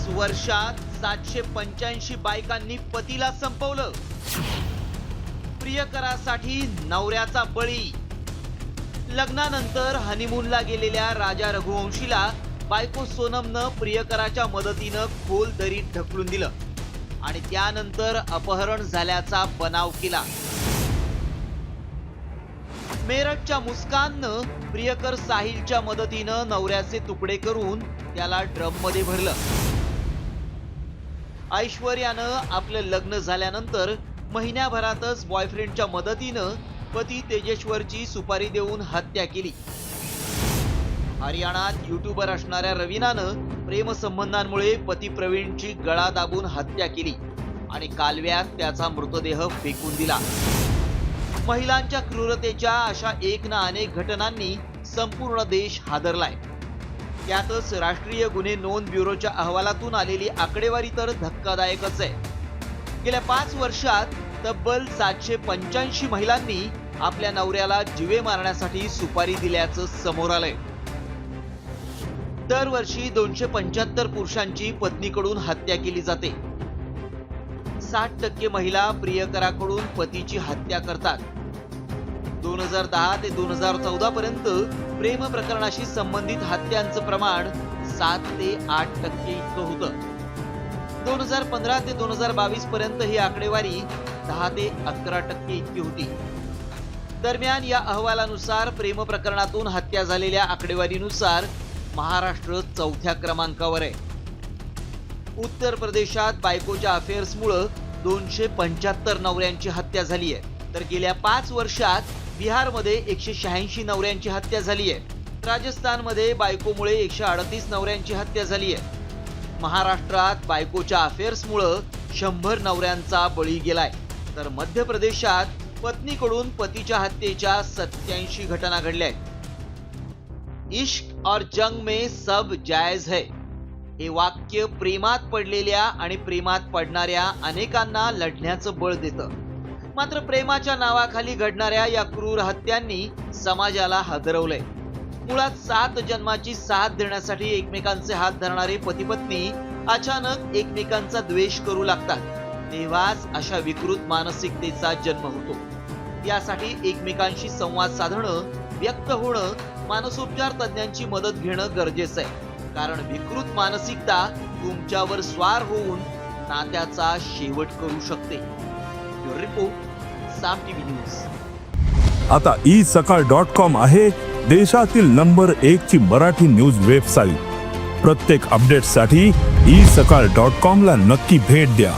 वर्षात 785 बायकांनी पतीला संपवलं. प्रियकरासाठी नवऱ्याचा बळी. लग्नानंतर हनीमूनला गेलेल्या राजा रघुवंशीला बायको सोनमनं प्रियकराच्या मदतीनं खोल दरीत ढकलून दिलं आणि त्यानंतर अपहरण झाल्याचा बनाव केला. मेरठच्या मुस्काननं प्रियकर साहिलच्या मदतीनं नवऱ्याचे तुकडे करून त्याला ड्रममध्ये भरलं. ऐश्वर्यानं आपलं लग्न झाल्यानंतर महिन्याभरातच बॉयफ्रेंडच्या मदतीनं पती तेजेश्वरची सुपारी देऊन हत्या केली. हरियाणात युट्यूबर असणाऱ्या रवीनानं प्रेमसंबंधांमुळे पती प्रवीणची गळा दाबून हत्या केली आणि कालव्यात त्याचा मृतदेह फेकून दिला. महिलांच्या क्रूरतेच्या अशा एक ना अनेक घटनांनी संपूर्ण देश हादरलाय. त्यातच राष्ट्रीय गुन्हे नोंद ब्युरोच्या अहवालातून आलेली आकडेवारी तर धक्कादायकच आहे. गेल्या 5 वर्षात तब्बल 785 महिलांनी आपल्या नवऱ्याला जीवे मारण्यासाठी सुपारी दिल्याचं समोर आलंय. दरवर्षी 275 पुरुषांची पत्नीकडून हत्या केली जाते. 60% महिला प्रियकराकडून पतीची हत्या करतात. 2010 ते 2014 पर्यंत प्रेम प्रकरणाशी संबंधित हत्यांचं प्रमाण 7 ते 8% इतकं होतं. 2015 ते 2022 पर्यंत ही आकडेवारी 10 ते 11% इतकी होती. दरम्यान या अहवालानुसार प्रेम प्रकरणातून हत्या झालेल्या आकडेवारीनुसार महाराष्ट्र 4थ्या क्रमांकावर आहे. उत्तर प्रदेशात बायकोच्या अफेअर्समुळे 275 नवऱ्यांची हत्या झाली आहे, तर गेल्या 5 वर्षात बिहारमध्ये 186 नवऱ्यांची हत्या झाली आहे. राजस्थानमध्ये बायकोमुळे 138 नवऱ्यांची हत्या झाली आहे. महाराष्ट्रात बायकोच्या अफेअर्समुळे 100 नवऱ्यांचा बळी गेलाय, तर मध्य प्रदेशात पत्नीकडून पतीच्या हत्येच्या 87 घटना घडल्या आहेत. इश्क और जंग में सब जायज है हे वाक्य प्रेमात पडलेल्या आणि प्रेमात पडणाऱ्या अनेकांना लढण्याचं बळ देतं. मात्र प्रेमाच्या नावाखाली घडणाऱ्या या क्रूर हत्यांनी समाजाला हादरवलंय. मुळात 7 जन्माची साथ देण्यासाठी एकमेकांचे हात धरणारे पती पत्नी अचानक एकमेकांचा द्वेष करू लागतात, तेव्हाच अशा विकृत मानसिकतेचा जन्म होतो. यासाठी एकमेकांशी संवाद साधणं, व्यक्त होणं, मानसोपचार तज्ञांची मदत घेणं गरजेचं आहे. कारण विकृत मानसिकता तुमच्यावर स्वार होऊन नात्याचा शेवट करू शकते. रिपोर्ट साम टीव्ही न्यूज. आता isakal.com आहे देशातील नंबर 1 ची मराठी न्यूज वेबसाईट. प्रत्येक अपडेटसाठी isakal.com ला नक्की भेट द्या.